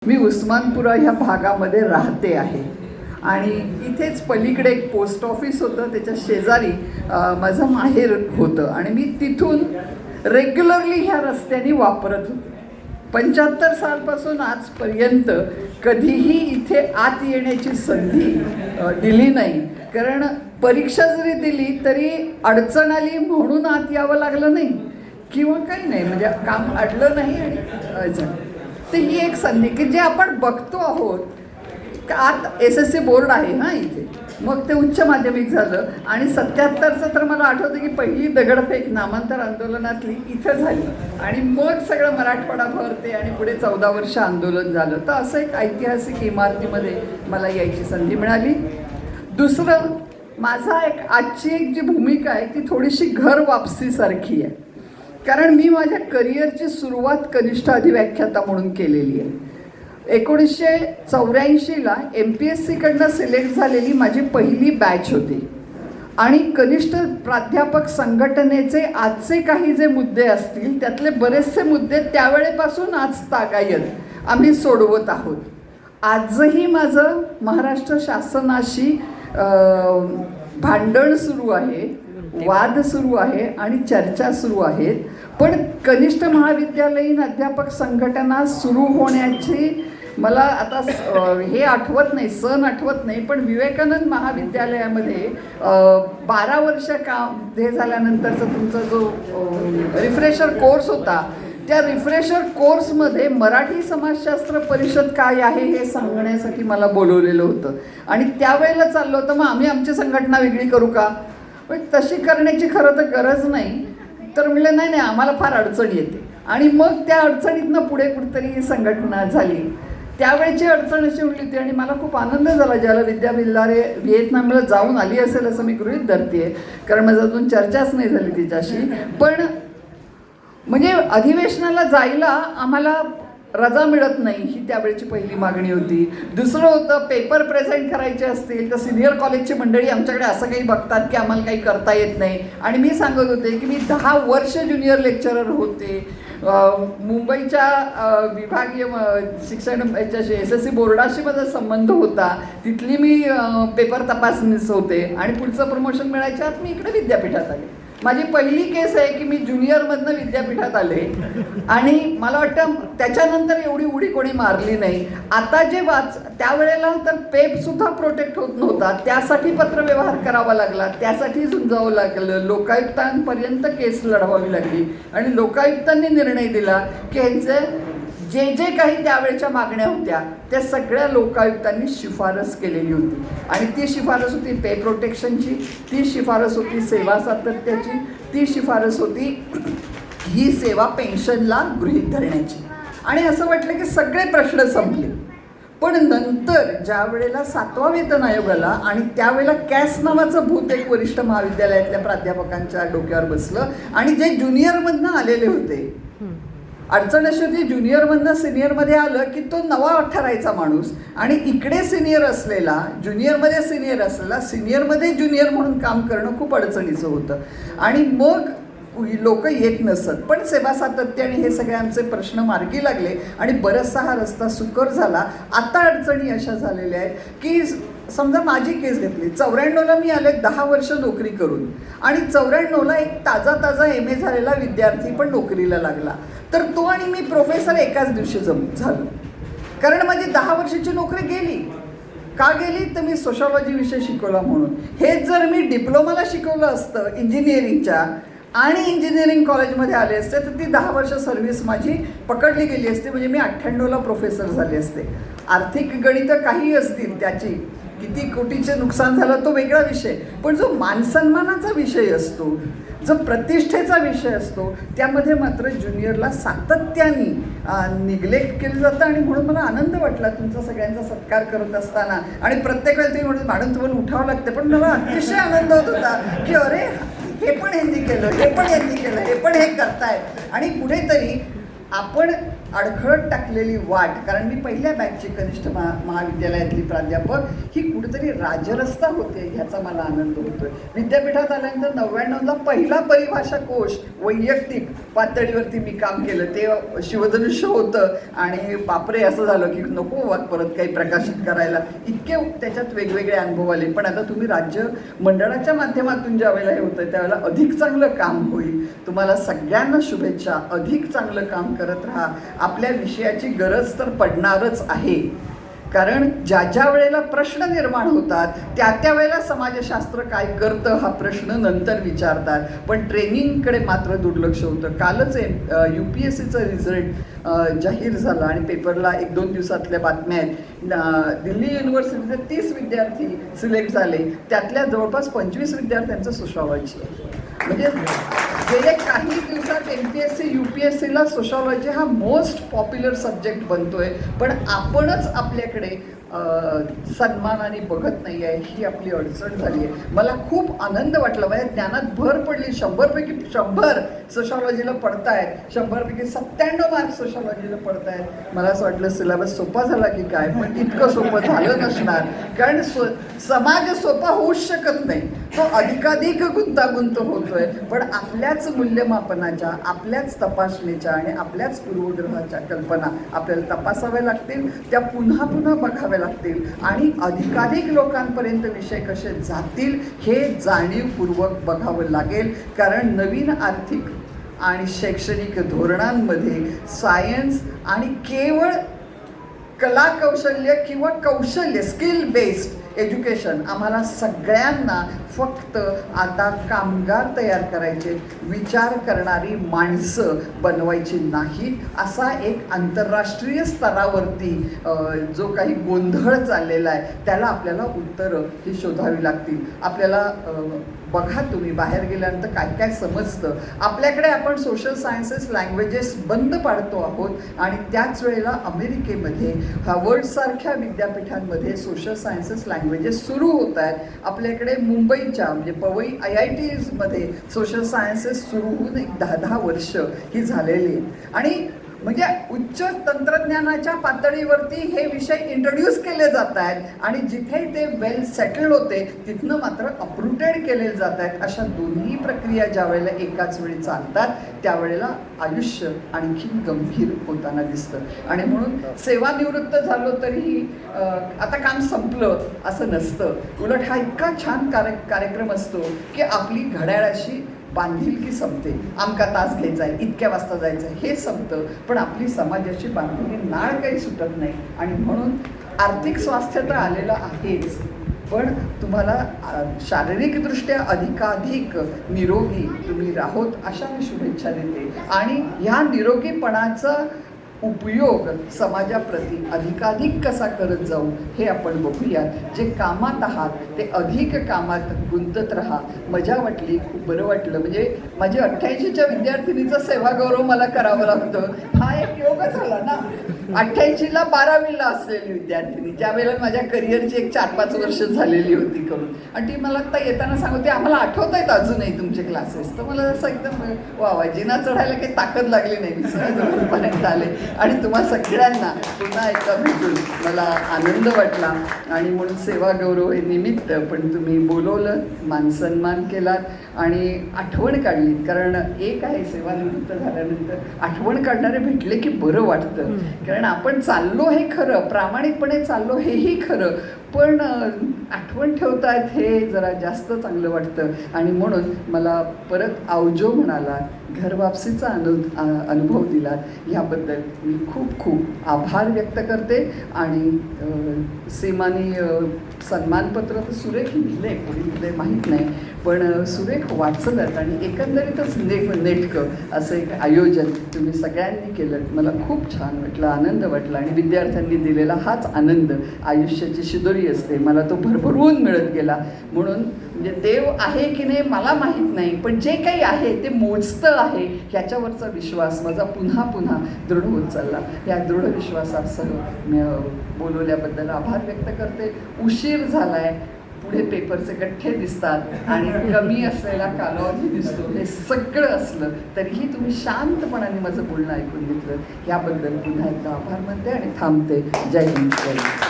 मी उस्मानपुरा ह्या भागामध्ये राहते आहे आणि इथेच पलीकडे एक पोस्ट ऑफिस होतं, त्याच्या शेजारी माझं माहेर होतं आणि मी तिथून रेग्युलरली ह्या रस्त्याने वापरत होते. 75 सालपासून आजपर्यंत कधीही इथे आत येण्याची संधी दिली नाही, कारण परीक्षा जरी दिली तरी अडचण आली म्हणून आत यावं लागलं नाही किंवा काही नाही, म्हणजे काम अडलं नाही आणि तर ही एक संधी की जे आपण बघतो आहोत. आत SSC बोर्ड आहे हां इथे, मग ते उच्च माध्यमिक झालं आणि 77चं तर मला आठवतं की पहिली दगडफेक नामांतर आंदोलनातली इथं झाली आणि मग सगळं मराठवाडा भरते आणि पुढे 14 वर्ष आंदोलन झालं. तर असं एक ऐतिहासिक इमारतीमध्ये मला यायची संधी मिळाली. दुसरं, माझा आजची एक जी भूमिका आहे ती थोडीशी घर वापसीसारखी आहे, कारण मी माझ्या करिअरची सुरुवात कनिष्ठ अधिव्याख्याता म्हणून केलेली आहे. 1984ला MPSCकडनं सिलेक्ट झालेली माझी पहिली बॅच होती आणि कनिष्ठ प्राध्यापक संघटनेचे आजचे काही जे मुद्दे असतील त्यातले बरेचसे मुद्दे त्यावेळेपासून आज तागायत आम्ही सोडवत आहोत. आजही माझं महाराष्ट्र शासनाशी भांडण सुरू आहे, वाद सुरू आहे आणि चर्चा सुरू आहेत. पण कनिष्ठ महाविद्यालयीन अध्यापक संघटना सुरू होण्याची मला आता हे आठवत नाही, सन आठवत नाही, पण विवेकानंद महाविद्यालयामध्ये 12 वर्ष हे झाल्यानंतरचा तुमचा जो रिफ्रेशर कोर्स होता, त्या रिफ्रेशर कोर्समध्ये मराठी समाजशास्त्र परिषद काय आहे हे सांगण्यासाठी मला बोलवलेलं होतं आणि त्यावेळेला चाललं होतं मग आम्ही आमची संघटना वेगळी करू का, पण तशी करण्याची खरं तर गरज नाही. तर म्हणलं नाही नाही आम्हाला फार अडचण येते आणि मग त्या अडचणीतनं पुढे कुठेतरी संघटना झाली. त्यावेळेची अडचण अशी उरली होती आणि मला खूप आनंद झाला ज्याला विद्या बिल्लारे व्हिएतनामला जाऊन आली असेल असं मी गृहीत धरते, कारण माझं अजून चर्चाच नाही झाली तिच्याशी. पण म्हणजे अधिवेशनाला जायला आम्हाला रजा मिळत नाही ही त्यावेळेची पहिली मागणी होती. दुसरं होतं, पेपर प्रेझेंट करायचे असतील तर सिनियर कॉलेजची मंडळी आमच्याकडे असं काही बघतात की आम्हाला काही करता येत नाही आणि मी सांगत होते की मी 10 वर्ष ज्युनियर लेक्चरर होते. मुंबईच्या विभागीय शिक्षण याच्याशी SSC बोर्डाशी माझा संबंध होता, तिथली मी पेपर तपासणीस होते आणि पुढचं प्रमोशन मिळायच्या आत मी इकडे विद्यापीठात आले. माझी पहिली केस आहे की मी ज्युनियरमधनं विद्यापीठात आले आणि मला वाटतं त्याच्यानंतर एवढी उडी कोणी मारली नाही. आता जे त्यावेळेला तर पेपसुद्धा प्रोटेक्ट होत नव्हता, त्यासाठी पत्रव्यवहार करावा लागला, त्यासाठी झुंजावं लागलं, लोकायुक्तांपर्यंत केस लढवावी लागली आणि लोकायुक्तांनी निर्णय दिला की ह्यांचे जे जे काही त्यावेळेच्या मागण्या होत्या त्या सगळ्या लोकायुक्तांनी शिफारस केलेली होती आणि ती शिफारस होती पे प्रोटेक्शनची, ती शिफारस होती सेवा सातत्याची, ती शिफारस होती ही सेवा पेन्शनला गृहीत धरण्याची. आणि असं वाटलं की सगळे प्रश्न संपले. पण नंतर ज्या वेळेला 7वा वेतन आयोग आला आणि त्यावेळेला कॅस नावाचं भूत एक वरिष्ठ महाविद्यालयातल्या प्राध्यापकांच्या डोक्यावर बसलं आणि जे ज्युनियरमधनं आलेले होते, अडचण अशी होती ज्युनियरमधनं सिनियरमध्ये आलं की तो नवा ठरायचा माणूस आणि इकडे सिनियर असलेला ज्युनियरमध्ये सिनियर असलेला सिनियरमध्ये ज्युनियर म्हणून काम करणं खूप अडचणीचं होतं आणि मग लोक येत नसत. पण सेवा सातत्य आणि हे सगळे आमचे प्रश्न मार्गी लागले आणि बराचसा हा रस्ता सुकर झाला. आता अडचणी अशा झालेल्या आहेत की समजा माझी केस घेतली, 94ला मी आले 10 वर्ष नोकरी करून आणि 94ला एक ताजा MA झालेला विद्यार्थी पण नोकरीला लागला, तर तो आणि मी प्रोफेसर एकाच दिवशी झालो, कारण माझी 10 वर्षाची नोकरी गेली. का गेली तर मी सोशॉलॉजी विषय शिकवला म्हणून. हेच जर मी डिप्लोमाला शिकवलं असतं इंजिनिअरिंगच्या आणि इंजिनिअरिंग कॉलेजमध्ये आले असते तर ती 10 वर्ष सर्व्हिस माझी पकडली गेली असते, म्हणजे मी 98ला प्रोफेसर झाले असते. आर्थिक गणितं काही असतील, त्याची किती कोटीचे नुकसान झालं तो वेगळा विषय, पण जो मानसन्मानाचा विषय असतो, जो प्रतिष्ठेचा विषय असतो, त्यामध्ये मात्र ज्युनियरला सातत्याने निग्लेक्ट केलं जातं. आणि म्हणून मला आनंद वाटला तुमचा सगळ्यांचा सत्कार करत असताना आणि प्रत्येक वेळेला तुम्ही म्हणून मॅडम तुम्हाला उठावं लागते, पण मला अतिशय आनंद होत होता की अरे हे पण यांनी केलं, हे पण यांनी केलं, हे पण हे करतायत आणि कुठेतरी आपण अडखळत टाकलेली वाट, कारण मी पहिल्या बॅचची कनिष्ठ महाविद्यालयातली प्राध्यापक, ही कुठेतरी राजरस्ता होते ह्याचा मला आनंद होतोय. विद्यापीठात आल्यानंतर 99ला पहिला परिभाषा कोश वैयक्तिक पातळीवरती मी काम केलं. ते शिवधनुष्य होतं आणि बापरे असं झालं की नको परत काही प्रकाशित करायला, इतके त्याच्यात वेगवेगळे अनुभव आले. पण आता तुम्ही राज्य मंडळाच्या माध्यमातून ज्या वेळेला हे होतं त्यावेळेला अधिक चांगलं काम होईल. तुम्हाला सगळ्यांना शुभेच्छा. अधिक चांगलं काम करत राहा. आपल्या विषयाची गरज तर पडणारच आहे, कारण ज्या ज्या वेळेला प्रश्न निर्माण होतात त्या वेळेला समाजशास्त्र काय करतं हा प्रश्न नंतर विचारतात, पण ट्रेनिंगकडे मात्र दुर्लक्ष होतं. कालच UPSCचा रिझल्ट जाहीर झाला आणि पेपरला 1-2 दिवसातल्या बातम्या आहेत. दिल्ली युनिव्हर्सिटीचे 30 विद्यार्थी सिलेक्ट झाले, त्यातल्या जवळपास 25 विद्यार्थ्यांचं सोशॉलॉजी आहे. म्हणजे गेले काही दिवसात MPSC UPSCला सोशॉलॉजी हा मोस्ट पॉप्युलर सब्जेक्ट बनतोय, पण आपणच आपल्याकडे सन्मानाने बघत नाही आहे, ही आपली अडचण झाली आहे. मला खूप आनंद वाटला, माझ्या ज्ञानात भर पडली. 100पैकी 100 सोशॉलॉजीला पडतायत, 100पैकी 97 मार्क्स सोशॉलॉजीला पडतायत. मला असं वाटलं सिलेबस सोपा झाला की काय, पण इतकं सोपं झालं नसणार, कारण समाज सोपा होऊच शकत नाही, तो अधिकाधिक गुंतागुंत होतोय. पण आपल्याच मूल्यमापनाच्या, आपल्याच तपासणीच्या आणि आपल्याच पूर्वग्रहाच्या कल्पना आपल्याला तपासाव्या लागतील, त्या पुन्हा पुन्हा बघाव्या लागतील आणि अधिकाधिक लोकांपर्यंत विषय कसे जातील हे जाणीवपूर्वक बघावं लागेल. कारण नवीन आर्थिक आणि शैक्षणिक धोरणांमध्ये सायन्स आणि केवळ कला कौशल्य किंवा कौशल्य स्किल बेस्ड एज्युकेशन आम्हाला सगळ्यांना फक्त आता कामगार तयार करायचे, विचार करणारी माणसं बनवायची नाहीत, असा एक आंतरराष्ट्रीय स्तरावरती जो काही गोंधळ चाललेला आहे त्याला आपल्याला उत्तरं ही शोधावी लागतील. आपल्याला बघा तुम्ही बाहेर गेल्यानंतर काय काय समजतं. आपल्याकडे आपण सोशल सायन्सेस लँग्वेजेस बंद पाडतो आहोत आणि त्याच वेळेला अमेरिकेमध्ये हार्वर्डसारख्या विद्यापीठांमध्ये सोशल सायन्सेस लँग्वेजेस सुरू होत आहेत. आपल्याकडे मुंबईच्या म्हणजे पवई IITमध्ये सोशल सायन्सेस सुरू होऊन एक 10-10 वर्ष ही झालेली आहेत आणि म्हणजे उच्च तंत्रज्ञानाच्या पातळीवरती हे विषय इंट्रोड्यूस केले जात आहेत आणि जिथे ते वेल सेटल्ड होते तिथनं मात्र अपरूटेड केले जात आहेत. अशा दोन्ही प्रक्रिया ज्या वेळेला एकाच वेळी चालतात त्यावेळेला आयुष्य आणखी गंभीर होताना दिसतं आणि म्हणून सेवानिवृत्त झालो तरीही आता काम संपलं असं नसतं. उलट हा इतका छान कार्यक्रम असतो की आपली घड्याळाशी बांधिलकी संपते. आमका तास घ्यायचा आहे, इतक्या वाजता जायचं आहे हे संपतं, पण आपली समाजाची बांधिलकी नाळ काही सुटत नाही. आणि म्हणून आर्थिक स्वास्थ्य तर आलेलं आहेच, पण तुम्हाला शारीरिकदृष्ट्या अधिकाधिक निरोगी तुम्ही राहोत अशा मी शुभेच्छा देते. आणि ह्या निरोगीपणाचा उपयोग समाजाप्रती अधिकाधिक कसा करत जाऊ हे आपण बघूया. जे कामात आहात ते अधिक कामात गुंतत राहा. मजा वाटली, खूप बरं वाटलं. म्हणजे माझी 88च्या विद्यार्थिनीचा सेवागौरव मला करावं लागतं, हा एक योग झाला ना. 88ला 12वीला असलेली विद्यार्थिनी, त्यावेळेला माझ्या करिअरची एक 4-5 वर्ष झालेली होती करून, आणि ती मला आत्ता येताना सांगते आम्हाला आठवत आहेत अजूनही तुमचे क्लासेस. तर मला असं एकदम वा जिना चढायला काही ताकद लागली नाही, मी सगळ्याजवळपर्यंत आले आणि तुम्हा सगळ्यांना पुन्हा एकदा भेटून मला आनंद वाटला. आणि म्हणून सेवा गौरव हे निमित्त पण तुम्ही बोलवलं, मानसन्मान केलात आणि आठवण काढली. कारण एक आहे सेवानिवृत्त झाल्यानंतर आठवण काढणारे भेटले की बरं वाटतं. कारण आपण चाललो हे खरं, प्रामाणिकपणे चाललो हेही खरं, पण आठवण ठेवतायत हे जरा जास्त चांगलं वाटतं. आणि म्हणून मला परत आवजो म्हणाला, घर वापसीचा अनुभव दिला, ह्याबद्दल मी खूप खूप आभार व्यक्त करते. आणि सीमानी सन्मानपत्र तर सुरेख लिहिलं, कोणी लिहिलं माहीत नाही, पण सुरेख वाचलं आणि एकंदरीतच नेटकं असं एक आयोजन तुम्ही सगळ्यांनी केलं. मला खूप छान वाटलं, आनंद वाटला. आणि विद्यार्थ्यांनी दिलेला हाच आनंद आयुष्याची शिदोरी असते, मला तो भरभरून मिळत गेला. म्हणून म्हणजे देव आहे की नाही मला माहीत नाही, पण जे काही आहे ते मोजतं आहे ह्याच्यावरचा विश्वास माझा पुन्हा पुन्हा दृढ होत चालला. या दृढ विश्वासासह मी बोलवल्याबद्दल आभार व्यक्त करते. उशीर झाला आहे, पुढे पेपरचे गठ्ठे दिसतात आणि कमी असलेला कालावधी दिसतो. हे सगळं असलं तरीही तुम्ही शांतपणाने माझं बोलणं ऐकून घेतलं, याबद्दल पुन्हा एकदा आभार मानते आणि थांबते. जय हिंद.